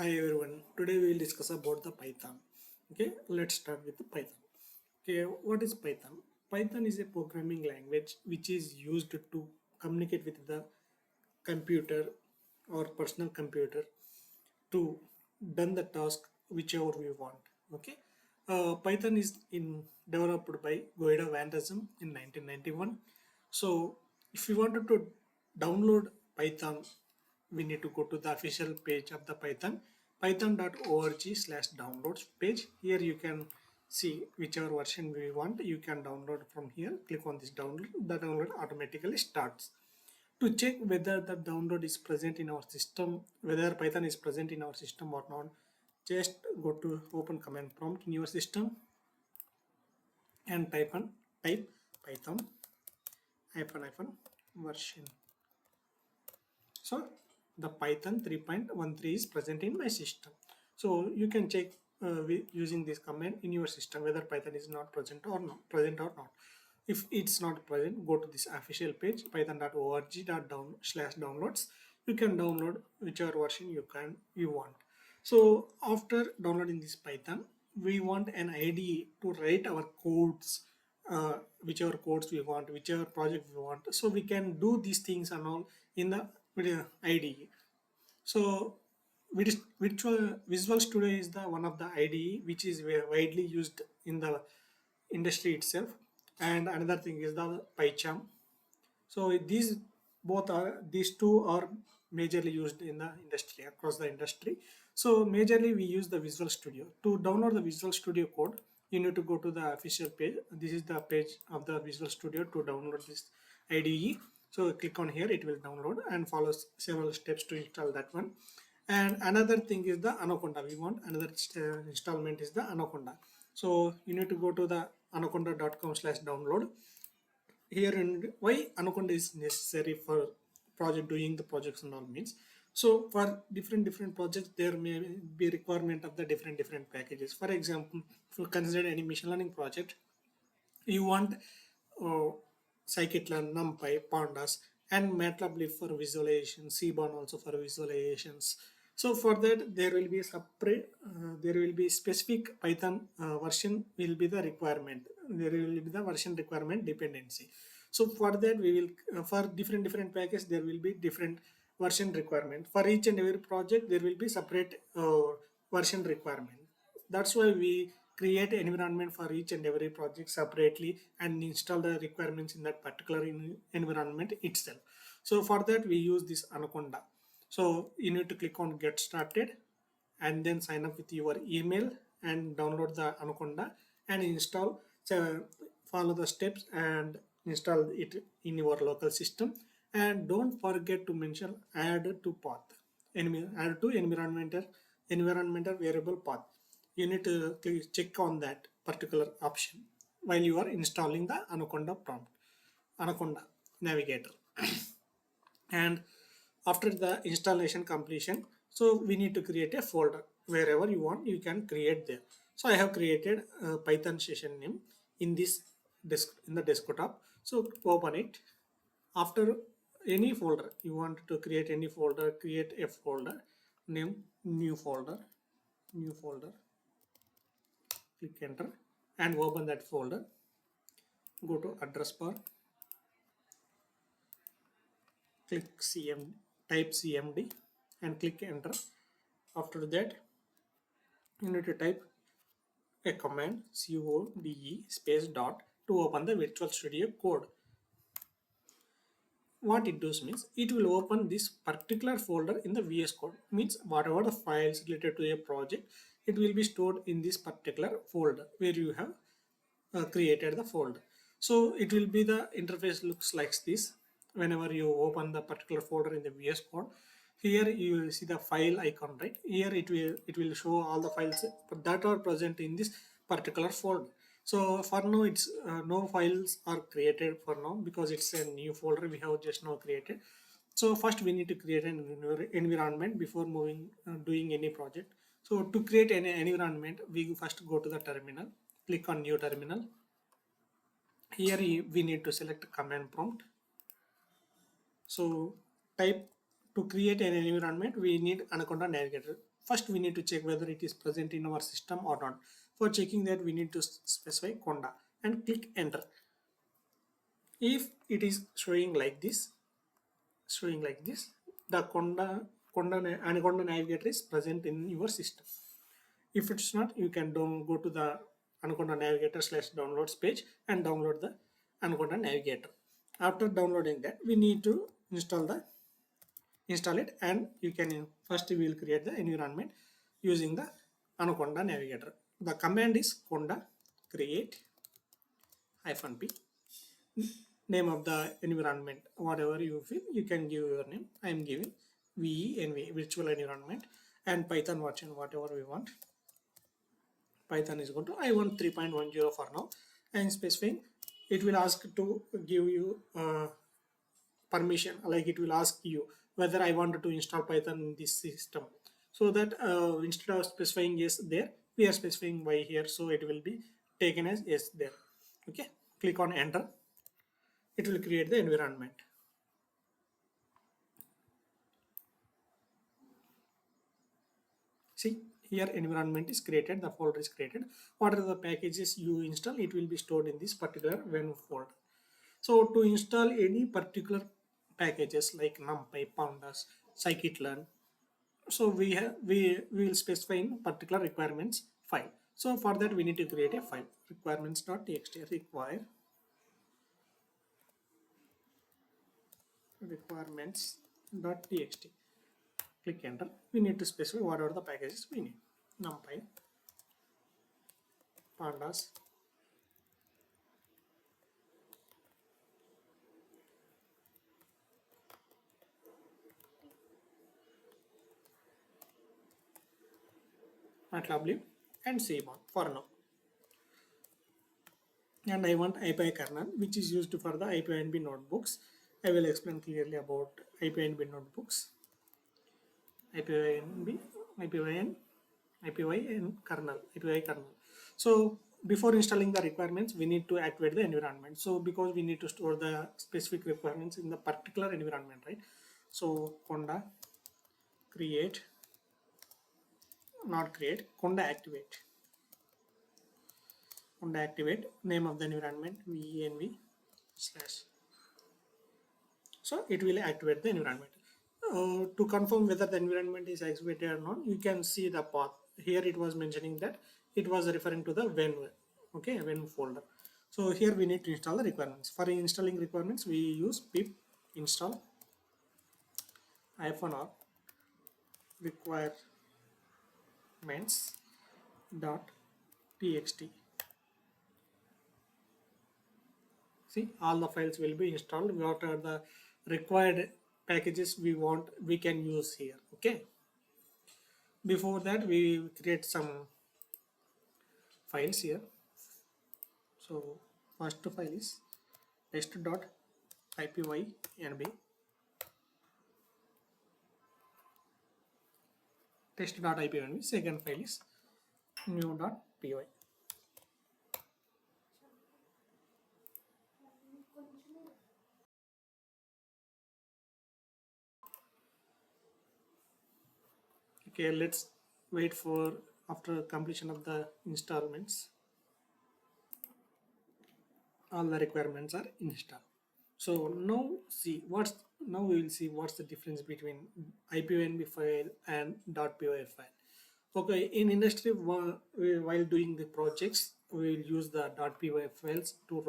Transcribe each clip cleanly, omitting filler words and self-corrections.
Hi everyone. Today we will discuss about the Python. Okay, let's start with the Python. Okay, what is Python? Python is a programming language which is used to communicate with the computer or personal computer to done the task whichever we want. Okay, Python is developed by Guido van Rossum in 1991. So if you wanted to download Python, we need to go to the official page of the python.org/downloads page. Here you can see whichever version we want. You can download from here. Click on this download. The download automatically starts. To check whether the download is present in our system, whether Python is present in our system or not, just go to open command prompt in your system and type Python hyphen version. So the Python 3.13 is present in my system. So you can check using this command in your system whether Python is not present or not. If it's not present, go to this official page python.org/downloads. You can download whichever version you want. So after downloading this Python, we want an IDE to write our codes, whichever codes we want, whichever project we want. So we can do these things and all in the IDE. So Visual Studio is the one of the IDE which is widely used in the industry itself, and another thing is the PyCharm. So these two are majorly used in the industry, across the industry. So majorly we use the Visual Studio. To download the Visual Studio code, you need to go to the official page. This is the page of the Visual Studio to download this IDE. So click on here, it will download and follow several steps to install that one. And another thing is the Anaconda. We want another installment is the Anaconda. So you need to go to the anaconda.com/download here. And why Anaconda is necessary for project doing the projects and all means, so for different projects there may be requirement of the different packages. For example, if you consider any machine learning project, you want uh, scikit-learn, numpy, pandas, and matlab for visualization, cborn also for visualizations. So for that there will be a separate there will be specific Python version will be the requirement. There will be the version requirement dependency. So for that we will for different packages there will be different version requirement. For each and every project there will be separate version requirement. That's why we create environment for each and every project separately and install the requirements in that particular environment itself. So for that we use this Anaconda. So you need to click on get started and then sign up with your email and download the Anaconda and install. So follow the steps and install it in your local system. And don't forget to mention add to path, add to environmental variable path. You need to check on that particular option while you are installing the Anaconda navigator. And after the installation completion, so we need to create a folder. Wherever you want, you can create there. So I have created a Python session name in this in the desktop. So open it. After any folder you want to create, any folder, create a folder name, new folder, click enter and open that folder. Go to address bar, click type cmd and click enter. After that you need to type a command code space dot to open the Visual Studio code. What it does means it will open this particular folder in the VS Code. Means whatever the files related to a project, it will be stored in this particular folder where you have created the folder. So it will be the interface looks like this. Whenever you open the particular folder in the VS Code, here you will see the file icon, right? Here it will show all the files that are present in this particular folder. So for now it's no files are created for now because it's a new folder we have just now created. So first we need to create an environment before moving doing any project. So to create an environment, we first go to the terminal, click on new terminal. Here we need to select command prompt. So type to create an environment, we need Anaconda Navigator. First, we need to check whether it is present in our system or not. For checking that, we need to specify Conda and click enter. If it is showing like this, the Anaconda Navigator is present in your system. If it's not, you can go to the Anaconda Navigator /downloads page and download the Anaconda Navigator. After downloading that, we need to install it, and you can first we will create the environment using the Anaconda Navigator. The command is conda create -p, name of the environment, whatever you feel, you can give your name. I am giving venv, virtual environment, and Python version whatever we want. Python is going to I want 3.10 for now, and specifying. It will ask to give you permission, like it will ask you whether I wanted to install Python in this system. So that instead of specifying yes there, we are specifying y here, so it will be taken as yes there. Okay, click on enter. It will create the environment. See, here environment is created, the folder is created. What are the packages you install, it will be stored in this particular venv folder. So to install any particular packages like NumPy, Pandas, scikit-learn, so we will specify in particular requirements file. So for that we need to create a file, requirements.txt, requirements.txt. Click enter. We need to specify whatever the packages we need. NumPy, Pandas, MATLAB, and Cmon for now. And I want API kernel, which is used for the IPynb notebooks. I will explain clearly about IPynb notebooks. IPynb, IPyn kernel, API kernel. So before installing the requirements, we need to activate the environment. So because we need to store the specific requirements in the particular environment, right? So conda create, not create, conda activate. Conda activate, name of the environment venv slash. So it will activate the environment. To confirm whether the environment is activated or not, you can see the path. Here it was mentioning that it was referring to the venv, okay, venv folder. So here we need to install the requirements. For installing requirements, we use pip install -r requirements.txt. See, all the files will be installed. What are the required packages we want, we can use here. Okay, before that we create some files here. So first file is test.ipynb, test.ipynb. Second file is new.py. Okay, let's wait for after completion of the installments. All the requirements are installed. So now we will see what's the difference between IPynb file and .py file. Okay, in industry, while doing the projects, we will use the .py files to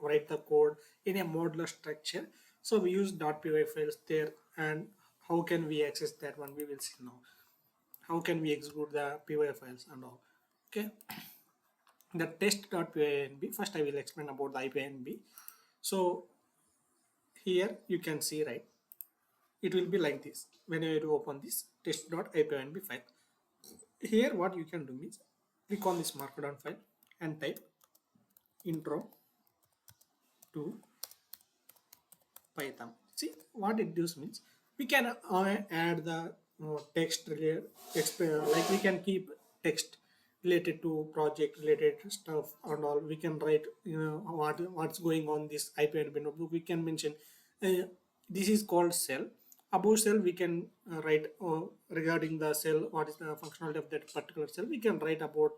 write the code in a modular structure. So we use .py files there, and how can we access that one, we will see now. How can we execute the py files and all. Okay, the test.pynb, first I will explain about the IPynb. So here you can see, right, it will be like this whenever you open this test.ipynb file. Here what you can do is click on this markdown file and type intro to Python. See what it does means, we can add the text related, like we can keep text related to project related stuff and all. We can write, what's going on this IPynb notebook. We can mention this is called cell. above cell we can write regarding the cell, what is the functionality of that particular cell, we can write about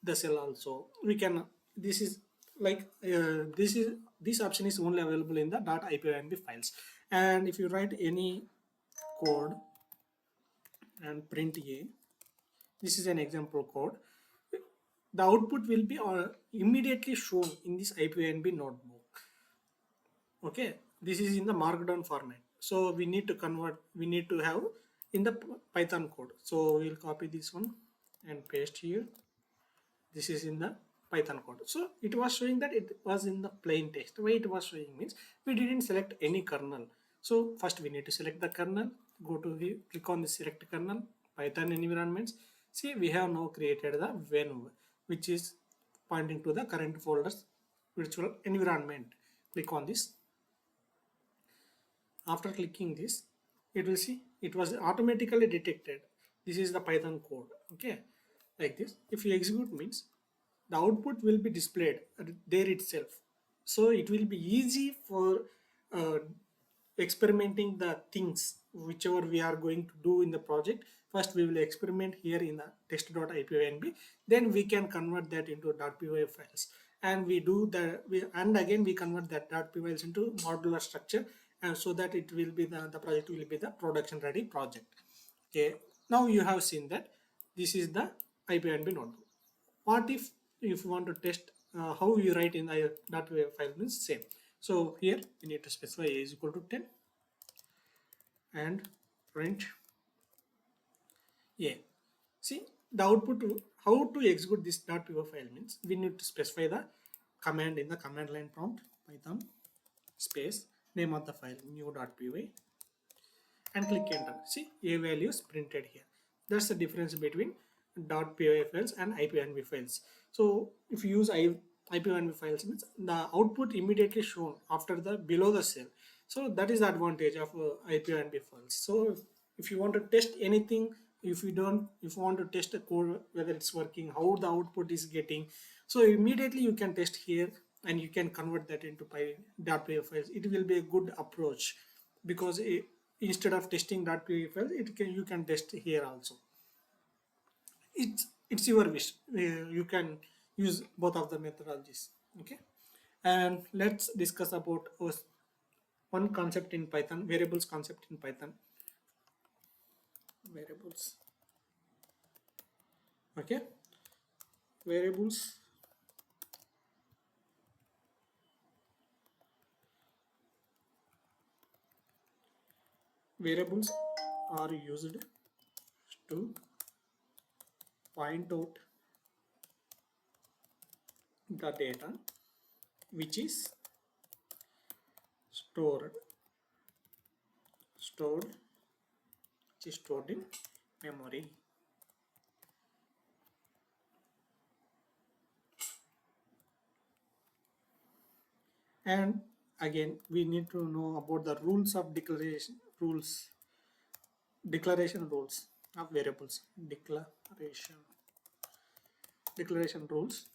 the cell also. We can, this is like this option is only available in the .ipynb files. And if you write any code and print a, this is an example code, the output will be immediately shown in this ipynb notebook. Okay, this is in the markdown format, so we need to convert, we need to have in the python code. So we'll copy this one and paste here. This is in the python code. So it was showing that it was in the plain text. Why it was showing means we didn't select any kernel. So first we need to select the kernel, go to the, click on the select kernel, python environments. See, we have now created the venv, which is pointing to the current folder's virtual environment. Click on this. After clicking this, it will see it was automatically detected. This is the python code. Okay, like this. If you execute means the output will be displayed there itself. So it will be easy for uh, experimenting the things whichever we are going to do in the project. First we will experiment here in the test.ipynb, then we can convert that into .py files, and we do the and again we convert that .py files into modular structure, and so that it will be the project will be the production ready project. Okay, now you have seen that this is the ipynb notebook. What if you want to test how you write in the .py file means same. So here we need to specify a is equal to 10 and print a. See the output to how to execute this .py file means we need to specify the command in the command line prompt, python space name of the file new.py, and click enter. See, a value is printed here. That's the difference between .py files and ipynb files. So if you use ipynb files means the output immediately shown after the below the cell. So that is the advantage of ipynb files. So if you want to test anything, if you want to test a code whether it's working, how the output is getting, so immediately you can test here and you can convert that into .py files. It will be a good approach because instead of testing .py files, you can test here also. It's your wish. You can use both of the methodologies. Okay, and let's discuss about one concept in Python, variables concept in Python. Variables. Okay, variables. Variables are used to point out the data which is stored in memory. And again we need to know about the rules of declaration rules of variables. Declaration rules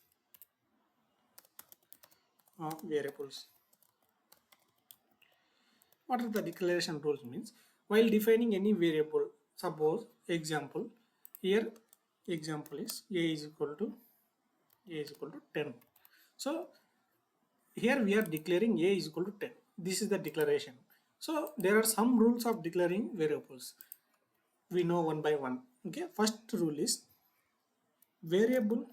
of variables. What are the declaration rules means? While defining any variable, suppose example here, example is a is equal to 10. So here we are declaring a is equal to 10. This is the declaration. So there are some rules of declaring variables. We know one by one. Okay, first rule is variable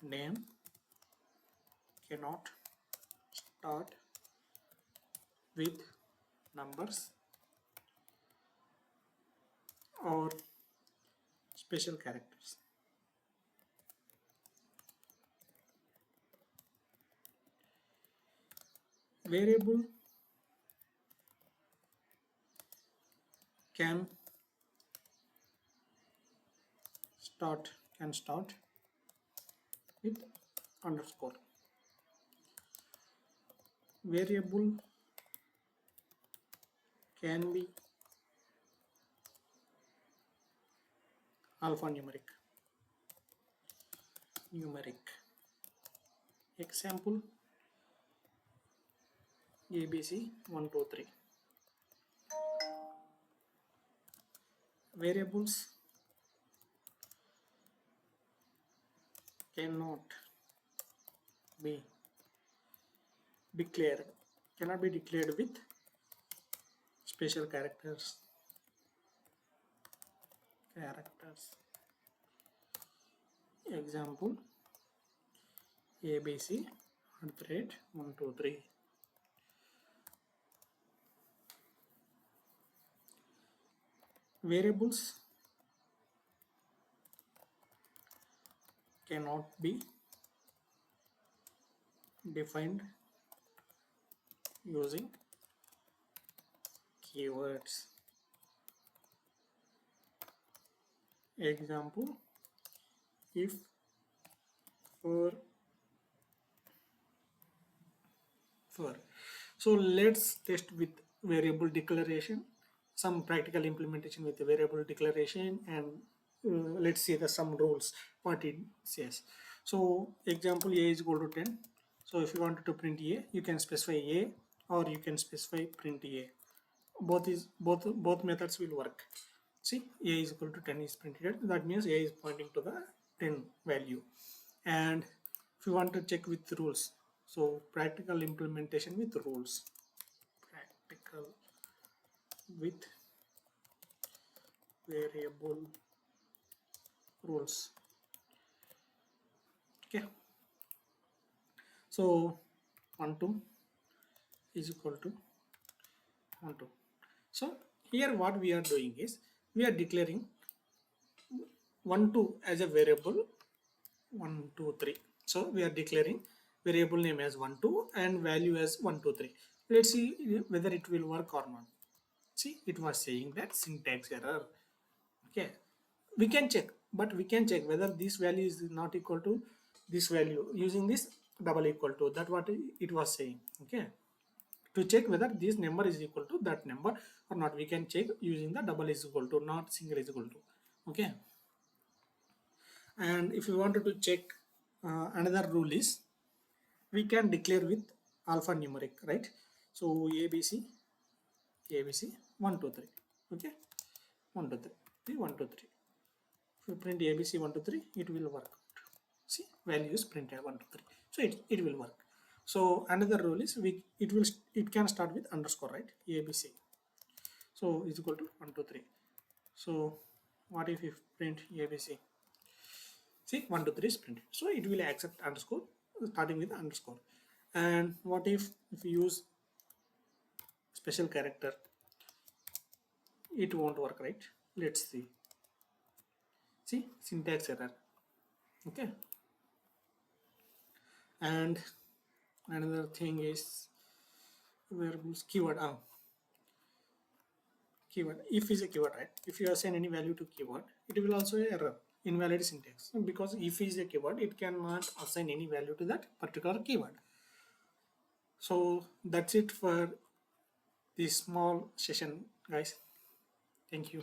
name cannot start with numbers or special characters. Variable can start with underscore. Variable can be alphanumeric. Example ABC 123. Variables cannot be declared, cannot be declared with special characters. Example ABC at rate 123. Variables cannot be defined using keywords. Example, if, for. So let's test with variable declaration, some practical implementation with the variable declaration, and let's see the some rules what it says. So example, a is equal to 10. So if you wanted to print a, you can specify a or you can specify print a. Both methods will work. See, a is equal to 10 is printed. That means a is pointing to the 10 value. And if you want to check with rules, so practical implementation with rules. Practical with variable rules. Okay. So 1 2 is equal to 1 2. So here what we are doing is we are declaring 1 2 as a variable 1 2 3. So we are declaring variable name as 1 2 and value as 1 2 3. Let's see whether it will work or not. See, it was saying that syntax error. Okay, we can check, but we can check whether this value is not equal to this value using this double equal to, that what it was saying. Okay, to check whether this number is equal to that number or not, we can check using the double is equal to, not single is equal to. Okay, and if you wanted to check another rule is we can declare with alphanumeric, right? So ABC 1 2 3. Okay, 1 2 3 1 2 3. If you print ABC 1 2 3, it will work. See, value is printed 1 2 3. So it will work. So another rule is it can start with underscore, right? ABC. So is equal to 1 2 3. So what if print ABC? See, 1 2 3 is printed. So it will accept underscore starting with underscore. And what if you use special character? It won't work, right? Let's see. See, syntax error. Okay. And another thing is variables keyword. Keyword, if is a keyword, right? If you assign any value to keyword, it will also error, invalid syntax, because if is a keyword, it cannot assign any value to that particular keyword. So that's it for this small session, guys. Thank you.